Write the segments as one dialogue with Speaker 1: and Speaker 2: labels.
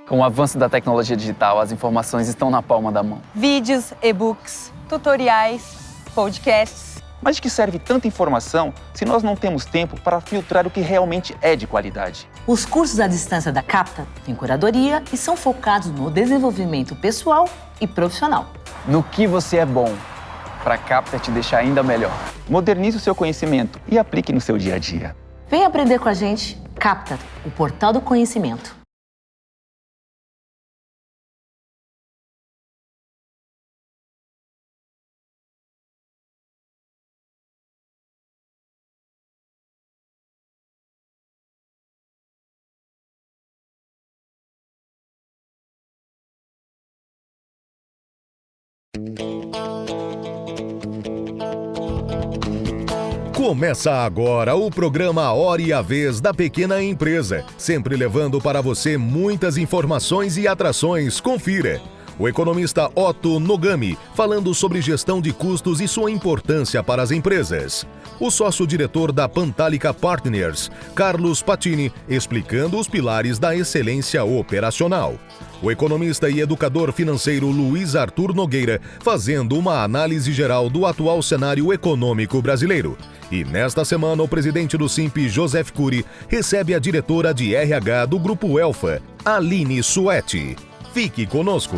Speaker 1: Com o avanço da tecnologia digital, as informações estão na palma da mão.
Speaker 2: Vídeos, e-books, tutoriais, podcasts.
Speaker 3: Mas de que serve tanta informação se nós não temos tempo para filtrar o que realmente é de qualidade?
Speaker 4: Os cursos à distância da Capta têm curadoria e são focados no desenvolvimento pessoal e profissional.
Speaker 1: No que você é bom, para a Capta te deixar ainda melhor.
Speaker 3: Modernize o seu conhecimento e aplique no seu dia a dia.
Speaker 4: Vem aprender com a gente. Capta, o portal do conhecimento.
Speaker 5: Começa agora o programa Hora e a Vez da Pequena Empresa, sempre levando para você muitas informações e atrações. Confira. O economista Otto Nogami falando sobre gestão de custos e sua importância para as empresas. O sócio-diretor da Pantalica Partners, Carlos Patini, explicando os pilares da excelência operacional. O economista e educador financeiro Luiz Arthur Nogueira fazendo uma análise geral do atual cenário econômico brasileiro. E nesta semana, o presidente do Simp, Joseph Cury, recebe a diretora de RH do Grupo Elfa, Aline Suetti. Fique conosco.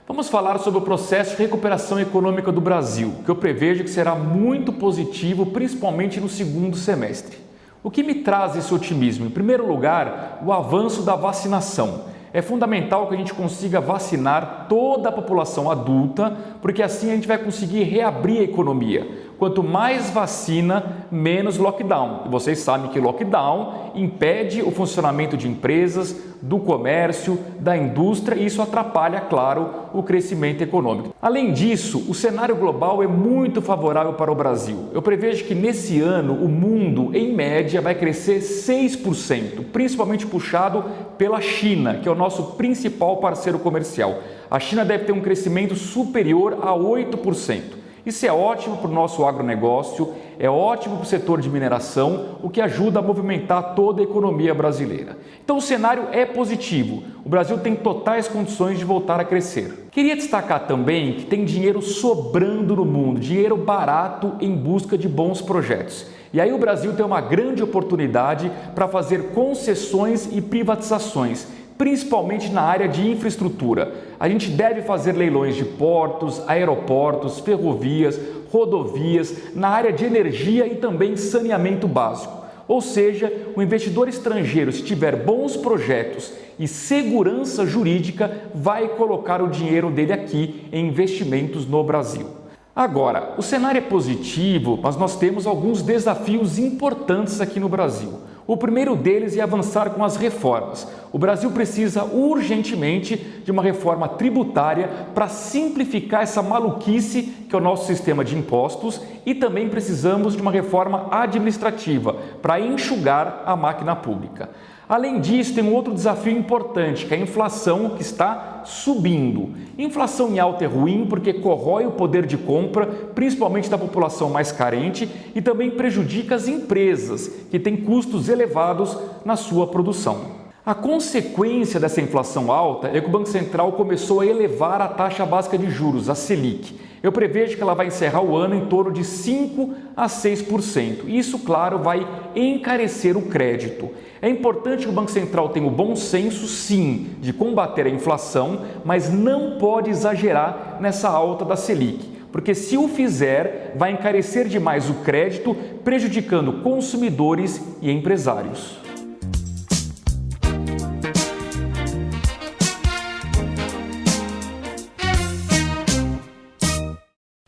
Speaker 6: Vamos falar sobre o processo de recuperação econômica do Brasil, que eu prevejo que será muito positivo, principalmente no segundo semestre. O que me traz esse otimismo? Em primeiro lugar, o avanço da vacinação. É fundamental que a gente consiga vacinar toda a população adulta, porque assim a gente vai conseguir reabrir a economia. Quanto mais vacina, menos lockdown. E vocês sabem que lockdown impede o funcionamento de empresas, do comércio, da indústria e isso atrapalha, claro, o crescimento econômico. Além disso, o cenário global é muito favorável para o Brasil. Eu prevejo que nesse ano o mundo, em média, vai crescer 6%, principalmente puxado pela China, que é o nosso principal parceiro comercial. A China deve ter um crescimento superior a 8%. Isso é ótimo para o nosso agronegócio, é ótimo para o setor de mineração, o que ajuda a movimentar toda a economia brasileira. Então o cenário é positivo, o Brasil tem totais condições de voltar a crescer. Queria destacar também que tem dinheiro sobrando no mundo, dinheiro barato em busca de bons projetos. E aí o Brasil tem uma grande oportunidade para fazer concessões e privatizações, principalmente na área de infraestrutura. A gente deve fazer leilões de portos, aeroportos, ferrovias, rodovias, na área de energia e também saneamento básico. Ou seja, o investidor estrangeiro, se tiver bons projetos e segurança jurídica, vai colocar o dinheiro dele aqui em investimentos no Brasil. Agora, o cenário é positivo, mas nós temos alguns desafios importantes aqui no Brasil. O primeiro deles é avançar com as reformas. O Brasil precisa urgentemente de uma reforma tributária para simplificar essa maluquice que é o nosso sistema de impostos e também precisamos de uma reforma administrativa para enxugar a máquina pública. Além disso, tem um outro desafio importante, que é a inflação que está subindo. Inflação em alta é ruim porque corrói o poder de compra, principalmente da população mais carente, e também prejudica as empresas, que têm custos elevados na sua produção. A consequência dessa inflação alta é que o Banco Central começou a elevar a taxa básica de juros, a Selic. Eu prevejo que ela vai encerrar o ano em torno de 5% a 6%. Isso, claro, vai encarecer o crédito. É importante que o Banco Central tenha o bom senso, sim, de combater a inflação, mas não pode exagerar nessa alta da Selic, porque se o fizer, vai encarecer demais o crédito, prejudicando consumidores e empresários.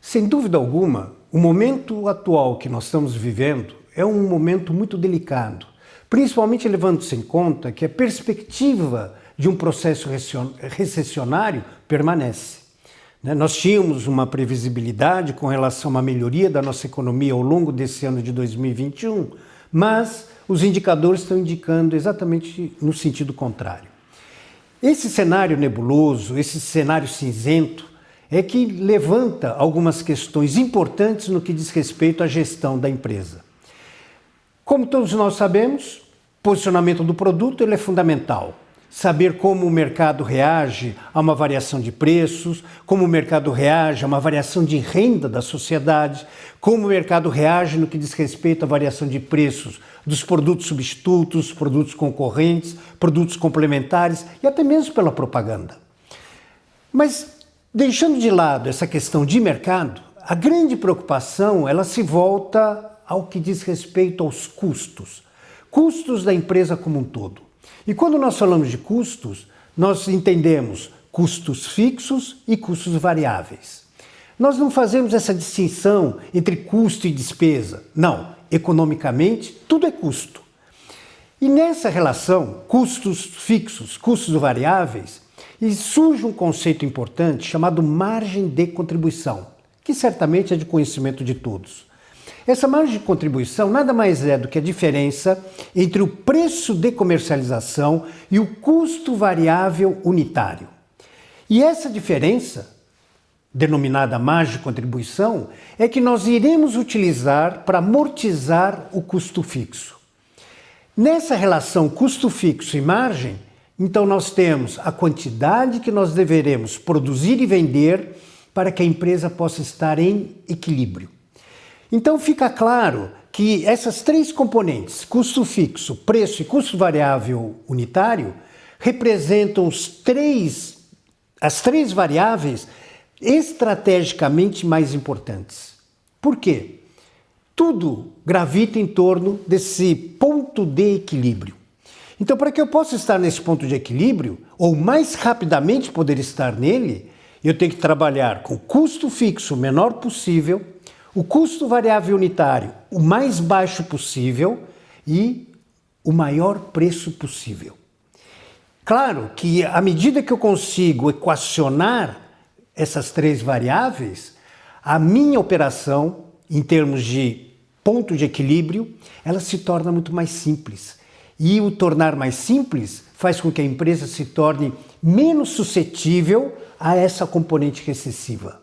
Speaker 7: Sem dúvida alguma, o momento atual que nós estamos vivendo é um momento muito delicado, principalmente levando-se em conta que a perspectiva de um processo recessionário permanece. Nós tínhamos uma previsibilidade com relação a uma melhoria da nossa economia ao longo desse ano de 2021, mas os indicadores estão indicando exatamente no sentido contrário. Esse cenário nebuloso, esse cenário cinzento, é que levanta algumas questões importantes no que diz respeito à gestão da empresa. Como todos nós sabemos, posicionamento do produto ele é fundamental. Saber como o mercado reage a uma variação de preços, como o mercado reage a uma variação de renda da sociedade, como o mercado reage no que diz respeito à variação de preços dos produtos substitutos, produtos concorrentes, produtos complementares e até mesmo pela propaganda. Mas, deixando de lado essa questão de mercado, a grande preocupação ela se volta ao que diz respeito aos custos. Custos da empresa como um todo. E quando nós falamos de custos, nós entendemos custos fixos e custos variáveis. Nós não fazemos essa distinção entre custo e despesa. Não, economicamente, tudo é custo. E nessa relação, custos fixos, custos variáveis, surge um conceito importante chamado margem de contribuição, que certamente é de conhecimento de todos. Essa margem de contribuição nada mais é do que a diferença entre o preço de comercialização e o custo variável unitário. E essa diferença, denominada margem de contribuição, é que nós iremos utilizar para amortizar o custo fixo. Nessa relação custo fixo e margem, então nós temos a quantidade que nós deveremos produzir e vender para que a empresa possa estar em equilíbrio. Então fica claro que essas três componentes, custo fixo, preço e custo variável unitário, representam as três variáveis estrategicamente mais importantes. Por quê? Tudo gravita em torno desse ponto de equilíbrio. Então, para que eu possa estar nesse ponto de equilíbrio, ou mais rapidamente poder estar nele, eu tenho que trabalhar com custo fixo o menor possível, o custo variável unitário o mais baixo possível e o maior preço possível. Claro que à medida que eu consigo equacionar essas três variáveis, a minha operação, em termos de ponto de equilíbrio, ela se torna muito mais simples. E o tornar mais simples faz com que a empresa se torne menos suscetível a essa componente recessiva.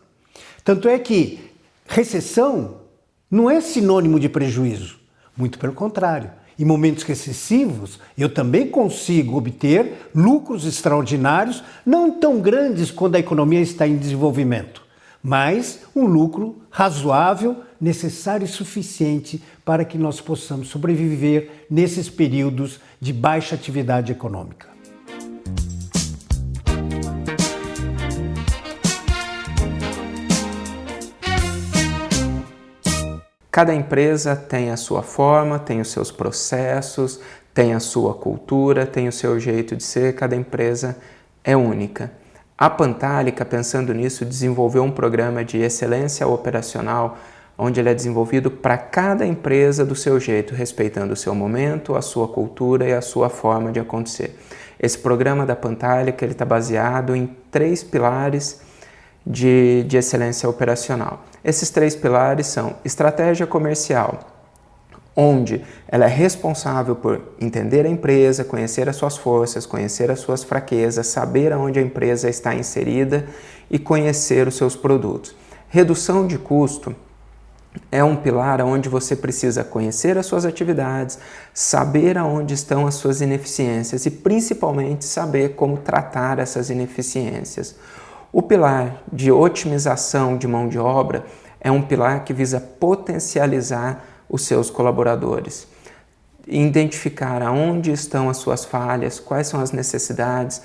Speaker 7: Tanto é que recessão não é sinônimo de prejuízo, muito pelo contrário. Em momentos recessivos, eu também consigo obter lucros extraordinários, não tão grandes quando a economia está em desenvolvimento, mas um lucro razoável, necessário e suficiente para que nós possamos sobreviver nesses períodos de baixa atividade econômica.
Speaker 8: Cada empresa tem a sua forma, tem os seus processos, tem a sua cultura, tem o seu jeito de ser, cada empresa é única. A Pantalica, pensando nisso, desenvolveu um programa de excelência operacional, onde ele é desenvolvido para cada empresa do seu jeito, respeitando o seu momento, a sua cultura e a sua forma de acontecer. Esse programa da Pantalica está baseado em 3 pilares de excelência operacional. Esses 3 pilares são estratégia comercial, onde ela é responsável por entender a empresa, conhecer as suas forças, conhecer as suas fraquezas, saber aonde a empresa está inserida e conhecer os seus produtos. Redução de custo é um pilar onde você precisa conhecer as suas atividades, saber aonde estão as suas ineficiências e principalmente saber como tratar essas ineficiências. O pilar de otimização de mão de obra é um pilar que visa potencializar os seus colaboradores, identificar aonde estão as suas falhas, quais são as necessidades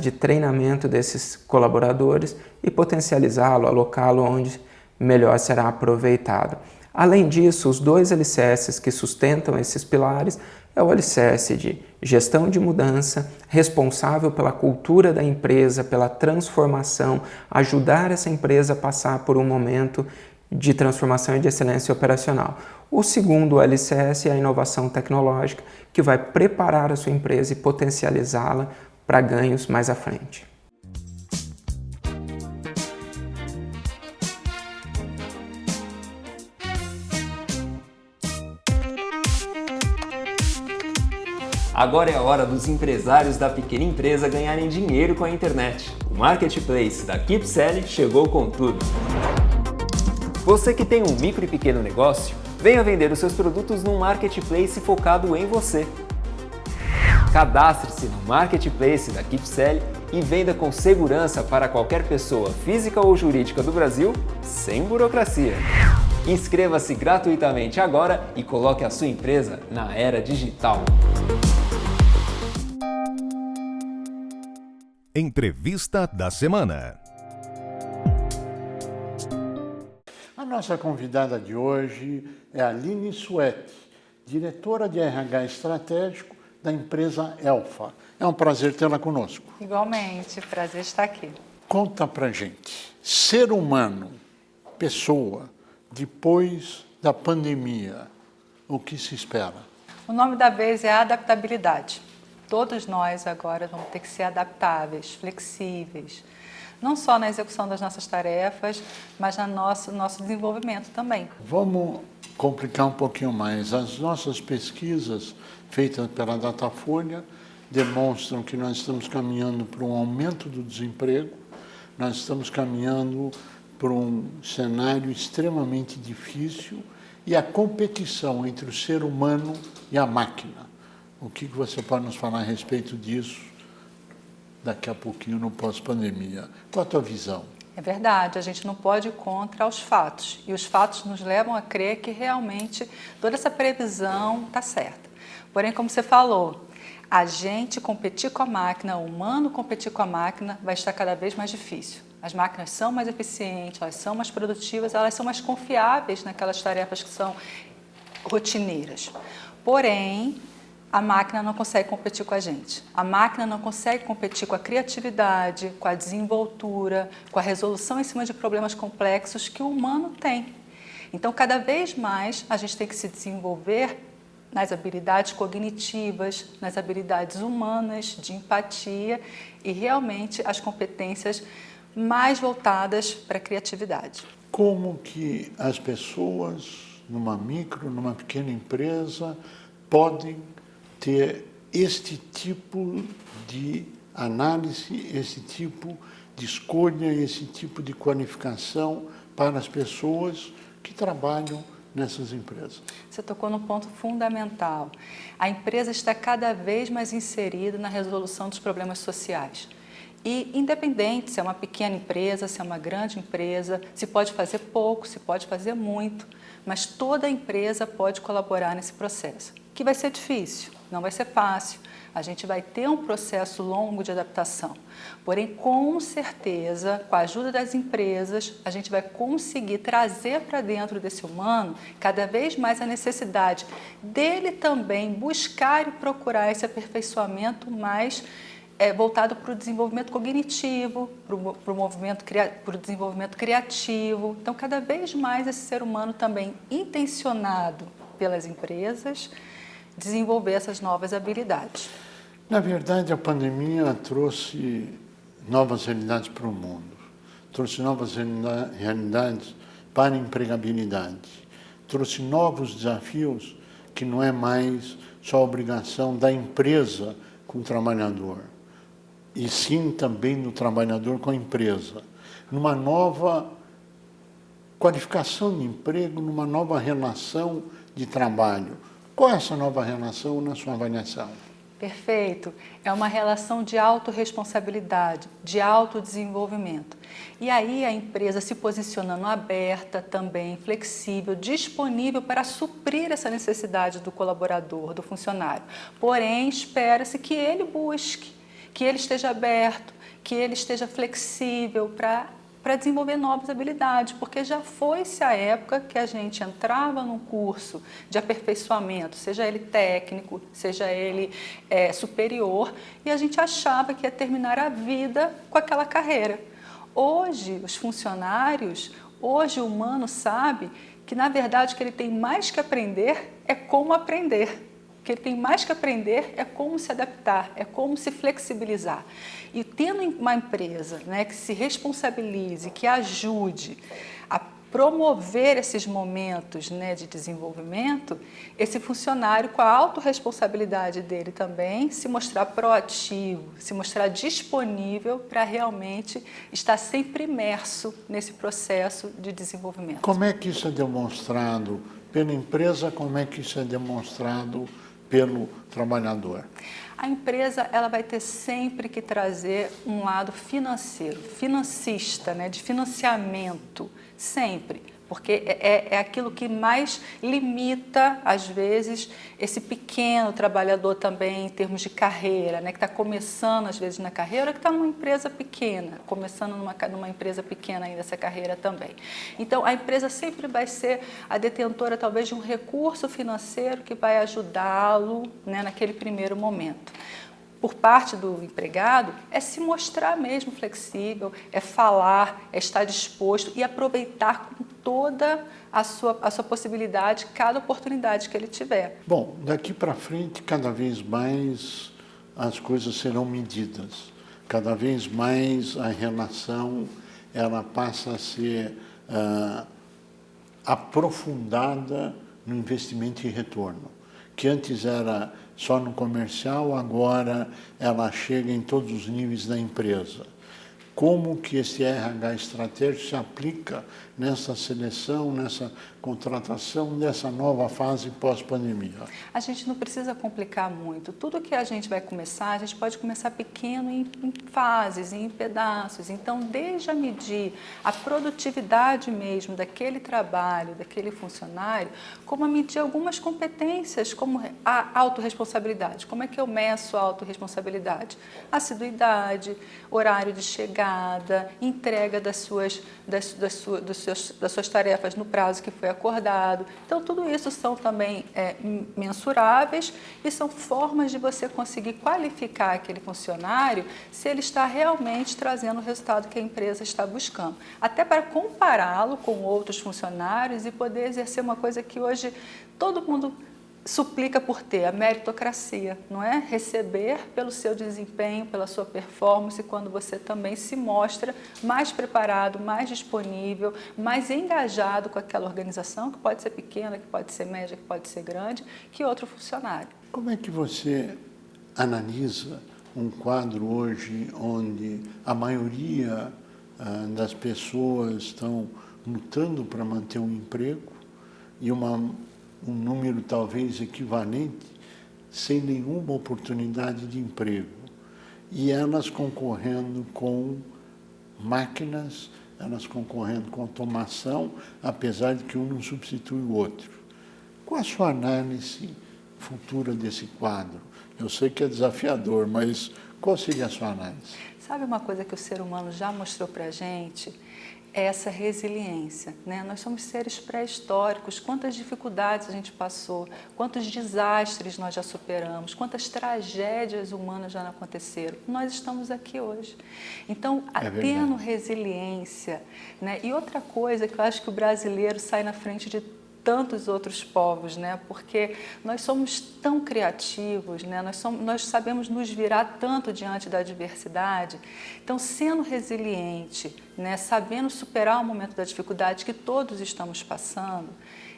Speaker 8: de treinamento desses colaboradores e potencializá-lo, alocá-lo onde melhor será aproveitado. Além disso, os 2 alicerces que sustentam esses pilares é o alicerce de gestão de mudança, responsável pela cultura da empresa, pela transformação, ajudar essa empresa a passar por um momento de transformação e de excelência operacional. O segundo alicerce é a inovação tecnológica, que vai preparar a sua empresa e potencializá-la para ganhos mais à frente.
Speaker 9: Agora é a hora dos empresários da pequena empresa ganharem dinheiro com a internet. O Marketplace da KeepSelling chegou com tudo. Você que tem um micro e pequeno negócio, venha vender os seus produtos num Marketplace focado em você. Cadastre-se no Marketplace da KeepSelling e venda com segurança para qualquer pessoa física ou jurídica do Brasil, sem burocracia. Inscreva-se gratuitamente agora e coloque a sua empresa na era digital.
Speaker 5: Entrevista da semana.
Speaker 10: A nossa convidada de hoje é a Aline Suete, diretora de RH estratégico da empresa Elfa. É um prazer tê-la conosco.
Speaker 2: Igualmente, prazer estar aqui.
Speaker 10: Conta pra gente, ser humano, pessoa, depois da pandemia, o que se espera?
Speaker 2: O nome da vez é adaptabilidade. Todos nós agora vamos ter que ser adaptáveis, flexíveis, não só na execução das nossas tarefas, mas no nosso desenvolvimento também.
Speaker 10: Vamos complicar um pouquinho mais. As nossas pesquisas feitas pela Datafolha demonstram que nós estamos caminhando para um aumento do desemprego, nós estamos caminhando para um cenário extremamente difícil e a competição entre o ser humano e a máquina. O que você pode nos falar a respeito disso daqui a pouquinho no pós-pandemia? Qual a tua visão?
Speaker 2: É verdade, a gente não pode ir contra os fatos. E os fatos nos levam a crer que realmente toda essa previsão está certa. Porém, como você falou, a gente competir com a máquina, o humano competir com a máquina vai estar cada vez mais difícil. As máquinas são mais eficientes, elas são mais produtivas, elas são mais confiáveis naquelas tarefas que são rotineiras. Porém, a máquina não consegue competir com a gente. A máquina não consegue competir com a criatividade, com a desenvoltura, com a resolução em cima de problemas complexos que o humano tem. Então, cada vez mais, a gente tem que se desenvolver nas habilidades cognitivas, nas habilidades humanas, de empatia e realmente as competências mais voltadas para a criatividade.
Speaker 10: Como que as pessoas, numa micro, numa pequena empresa, podem ter este tipo de análise, esse tipo de escolha, esse tipo de qualificação para as pessoas que trabalham nessas empresas?
Speaker 2: Você tocou no ponto fundamental. A empresa está cada vez mais inserida na resolução dos problemas sociais. E independente se é uma pequena empresa, se é uma grande empresa, se pode fazer pouco, se pode fazer muito, mas toda empresa pode colaborar nesse processo, que vai ser difícil, não vai ser fácil. A gente vai ter um processo longo de adaptação. Porém, com certeza, com a ajuda das empresas, a gente vai conseguir trazer para dentro desse humano cada vez mais a necessidade dele também buscar e procurar esse aperfeiçoamento mais voltado para o desenvolvimento cognitivo, para o desenvolvimento criativo. Então, cada vez mais esse ser humano também intencionado pelas empresas desenvolver essas novas habilidades.
Speaker 10: Na verdade, a pandemia trouxe novas realidades para o mundo, trouxe novas realidades para a empregabilidade, trouxe novos desafios que não é mais só a obrigação da empresa com o trabalhador, e sim também do trabalhador com a empresa, numa nova qualificação de emprego, numa nova relação de trabalho. Qual é essa nova relação na sua avaliação?
Speaker 2: Perfeito. É uma relação de autorresponsabilidade, de autodesenvolvimento. E aí a empresa se posicionando aberta também, flexível, disponível para suprir essa necessidade do colaborador, do funcionário. Porém, espera-se que ele busque, que ele esteja aberto, que ele esteja flexível para desenvolver novas habilidades, porque já foi-se a época que a gente entrava num curso de aperfeiçoamento, seja ele técnico, seja ele superior, e a gente achava que ia terminar a vida com aquela carreira. Hoje, os funcionários, hoje o humano sabe que, na verdade, o que ele tem mais que aprender é como aprender. O que ele tem mais que aprender é como se adaptar, é como se flexibilizar. E tendo uma empresa, né, que se responsabilize, que ajude a promover esses momentos, né, de desenvolvimento, esse funcionário, com a autorresponsabilidade dele também, se mostrar proativo, se mostrar disponível para realmente estar sempre imerso nesse processo de desenvolvimento.
Speaker 10: Como é que isso é demonstrado pela empresa, como é que isso é demonstrado pelo trabalhador?
Speaker 2: A empresa ela vai ter sempre que trazer um lado financeiro, financista, né, de financiamento, sempre, porque é aquilo que mais limita, às vezes, esse pequeno trabalhador também em termos de carreira, né, que está começando, às vezes, na carreira, que está numa empresa pequena, começando numa empresa pequena ainda essa carreira também. Então, a empresa sempre vai ser a detentora, talvez, de um recurso financeiro que vai ajudá-lo, né, naquele primeiro momento. Por parte do empregado, é se mostrar mesmo flexível, é falar, é estar disposto e aproveitar com toda a sua possibilidade, cada oportunidade que ele tiver.
Speaker 10: Bom, daqui para frente, cada vez mais as coisas serão medidas. Cada vez mais a relação ela passa a ser aprofundada no investimento e retorno, que antes era só no comercial, agora ela chega em todos os níveis da empresa. Como que esse RH estratégico se aplica nessa seleção, nessa contratação, nessa nova fase pós-pandemia?
Speaker 2: A gente não precisa complicar muito. Tudo que a gente vai começar, a gente pode começar pequeno em fases, em pedaços. Então, desde a medir a produtividade mesmo daquele trabalho, daquele funcionário, como a medir algumas competências, como a autorresponsabilidade. Como é que eu meço a autorresponsabilidade? Assiduidade, horário de chegada, entrega das suas tarefas no prazo que foi acordado. Então, tudo isso são também mensuráveis e são formas de você conseguir qualificar aquele funcionário se ele está realmente trazendo o resultado que a empresa está buscando. Até para compará-lo com outros funcionários e poder exercer uma coisa que hoje todo mundo suplica por ter, a meritocracia, não é? Receber pelo seu desempenho, pela sua performance, quando você também se mostra mais preparado, mais disponível, mais engajado com aquela organização, que pode ser pequena, que pode ser média, que pode ser grande, que outro funcionário.
Speaker 10: Como é que você analisa um quadro hoje onde a maioria das pessoas estão lutando para manter um emprego e um número talvez equivalente sem nenhuma oportunidade de emprego, e elas concorrendo com máquinas, elas concorrendo com automação, apesar de que um não substitui o outro? Qual a sua análise futura desse quadro? Eu sei que é desafiador, mas qual seria a sua análise?
Speaker 2: Sabe uma coisa que o ser humano já mostrou para a gente? É essa resiliência, né? Nós somos seres pré-históricos, quantas dificuldades a gente passou, quantos desastres nós já superamos, quantas tragédias humanas já aconteceram. Nós estamos aqui hoje. Então, tendo resiliência, né? E outra coisa que eu acho que o brasileiro sai na frente de tantos outros povos, né? Porque nós somos tão criativos, né? Nós sabemos nos virar tanto diante da adversidade. Então, sendo resiliente, né? Sabendo superar o momento da dificuldade que todos estamos passando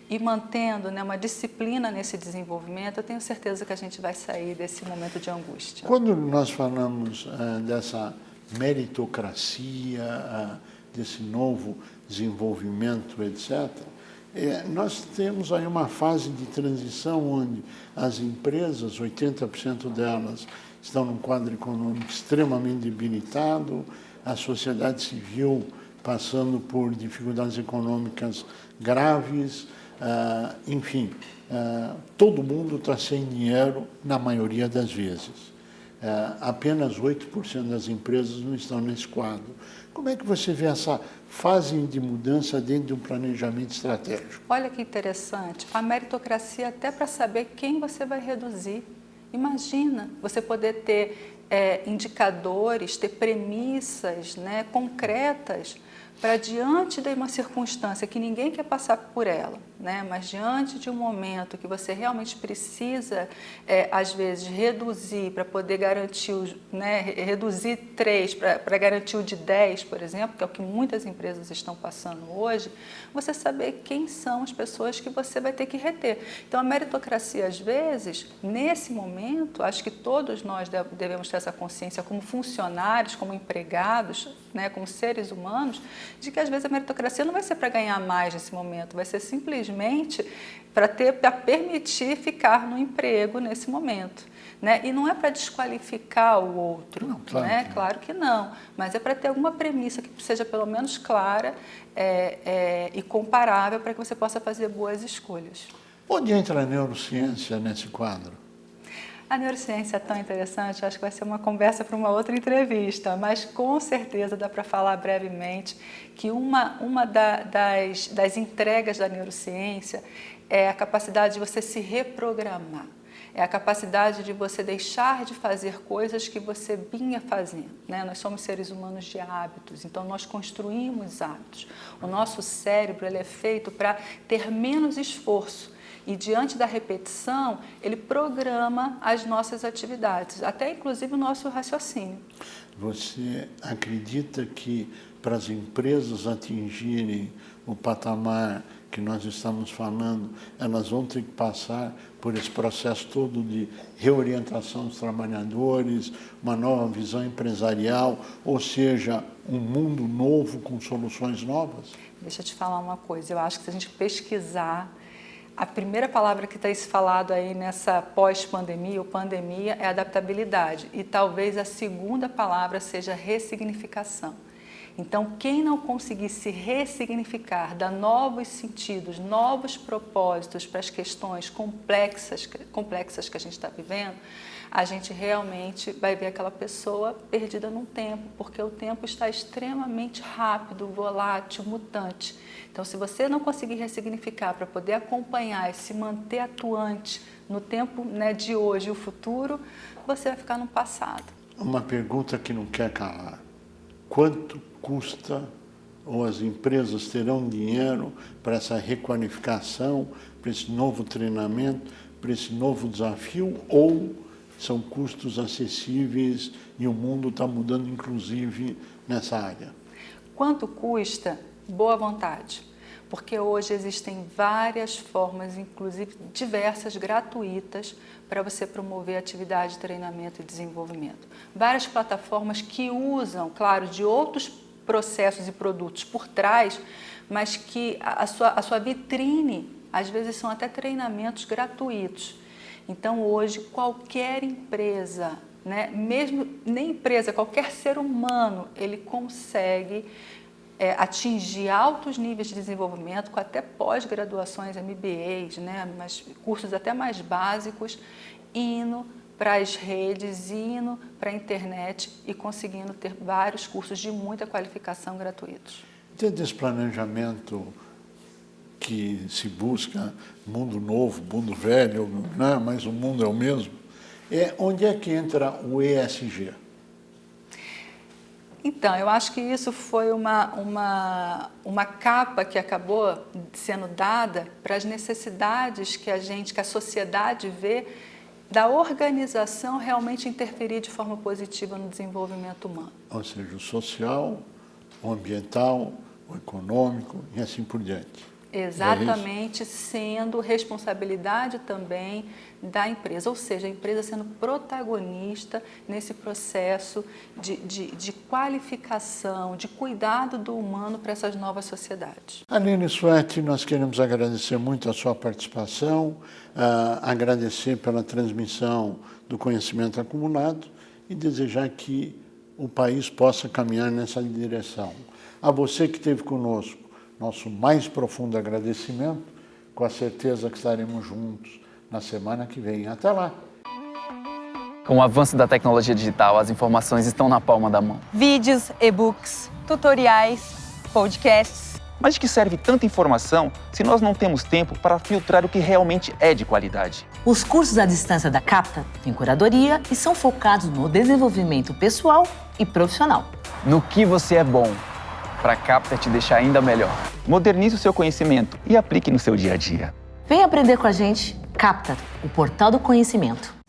Speaker 2: e mantendo, né, uma disciplina nesse desenvolvimento, eu tenho certeza que a gente vai sair desse momento de angústia.
Speaker 10: Quando nós falamos dessa meritocracia, desse novo desenvolvimento, etc., nós temos aí uma fase de transição onde as empresas, 80% delas, estão num quadro econômico extremamente debilitado, a sociedade civil passando por dificuldades econômicas graves, enfim, todo mundo está sem dinheiro na maioria das vezes. Apenas 8% das empresas não estão nesse quadro. Como é que você vê essa fase de mudança dentro de um planejamento estratégico?
Speaker 2: Olha que interessante, a meritocracia até para saber quem você vai reduzir. Imagina você poder ter indicadores, ter premissas, né, concretas para diante de uma circunstância que ninguém quer passar por ela, né? Mas diante de um momento que você realmente precisa, às vezes, reduzir para poder garantir, reduzir 3 para garantir o de 10, por exemplo, que é o que muitas empresas estão passando hoje, você saber quem são as pessoas que você vai ter que reter. Então, a meritocracia, às vezes, nesse momento, acho que todos nós devemos ter essa consciência como funcionários, como empregados, né, como seres humanos, de que às vezes a meritocracia não vai ser para ganhar mais nesse momento, vai ser simplesmente para permitir ficar no emprego nesse momento. Né? E não é para desqualificar o outro, não, claro, né? Claro que não, mas é para ter alguma premissa que seja pelo menos clara e comparável para que você possa fazer boas escolhas.
Speaker 10: Onde entra a neurociência nesse quadro?
Speaker 2: A neurociência é tão interessante, acho que vai ser uma conversa para uma outra entrevista, mas com certeza dá para falar brevemente que uma das entregas da neurociência é a capacidade de você se reprogramar. É a capacidade de você deixar de fazer coisas que você vinha fazendo, né? Nós somos seres humanos de hábitos, então nós construímos hábitos. O nosso cérebro ele é feito para ter menos esforço. E diante da repetição, ele programa as nossas atividades, até inclusive o nosso raciocínio.
Speaker 10: Você acredita que para as empresas atingirem o patamar que nós estamos falando, elas vão ter que passar por esse processo todo de reorientação dos trabalhadores, uma nova visão empresarial, ou seja, um mundo novo com soluções novas?
Speaker 2: Deixa eu te falar uma coisa, eu acho que se a gente pesquisar, a primeira palavra que está falado aí nessa pós-pandemia, ou pandemia, é adaptabilidade. E talvez a segunda palavra seja ressignificação. Então, quem não conseguir se ressignificar, dar novos sentidos, novos propósitos para as questões complexas que a gente está vivendo, a gente realmente vai ver aquela pessoa perdida num tempo, porque o tempo está extremamente rápido, volátil, mutante. Então, se você não conseguir ressignificar para poder acompanhar e se manter atuante no tempo, né, de hoje e o futuro, você vai ficar no passado.
Speaker 10: Uma pergunta que não quer calar. Quanto custa, ou as empresas terão dinheiro para essa requalificação, para esse novo treinamento, para esse novo desafio, ou são custos acessíveis e o mundo está mudando, inclusive, nessa área?
Speaker 2: Quanto custa? Boa vontade, porque hoje existem várias formas, inclusive diversas, gratuitas, para você promover atividade de treinamento e desenvolvimento. Várias plataformas que usam, claro, de outros processos e produtos por trás, mas que a sua vitrine, às vezes, são até treinamentos gratuitos. Então, hoje, qualquer empresa, né, mesmo nem empresa, qualquer ser humano, ele consegue atingir altos níveis de desenvolvimento, com até pós-graduações, MBAs, né, mas cursos até mais básicos, indo para as redes, indo para a internet e conseguindo ter vários cursos de muita qualificação gratuitos.
Speaker 10: Dentro desse planejamento que se busca, mundo novo, mundo velho, né, mas o mundo é o mesmo, onde é que entra o ESG?
Speaker 2: Então, eu acho que isso foi uma capa que acabou sendo dada para as necessidades que a sociedade vê da organização realmente interferir de forma positiva no desenvolvimento humano.
Speaker 10: Ou seja, o social, o ambiental, o econômico e assim por diante.
Speaker 2: Exatamente, sendo responsabilidade também da empresa, ou seja, a empresa sendo protagonista nesse processo de qualificação, de cuidado do humano para essas novas sociedades.
Speaker 10: Aline Suetti, nós queremos agradecer muito a sua participação, agradecer pela transmissão do conhecimento acumulado e desejar que o país possa caminhar nessa direção. A você que esteve conosco, nosso mais profundo agradecimento, com a certeza que estaremos juntos na semana que vem. Até lá!
Speaker 1: Com o avanço da tecnologia digital, as informações estão na palma da mão.
Speaker 11: Vídeos, e-books, tutoriais, podcasts.
Speaker 3: Mas de que serve tanta informação se nós não temos tempo para filtrar o que realmente é de qualidade?
Speaker 4: Os cursos à distância da Capta têm curadoria e são focados no desenvolvimento pessoal e profissional.
Speaker 1: No que você é bom, para a Capta te deixar ainda melhor.
Speaker 3: Modernize o seu conhecimento e aplique no seu dia a dia.
Speaker 4: Vem aprender com a gente. Capta, o portal do conhecimento.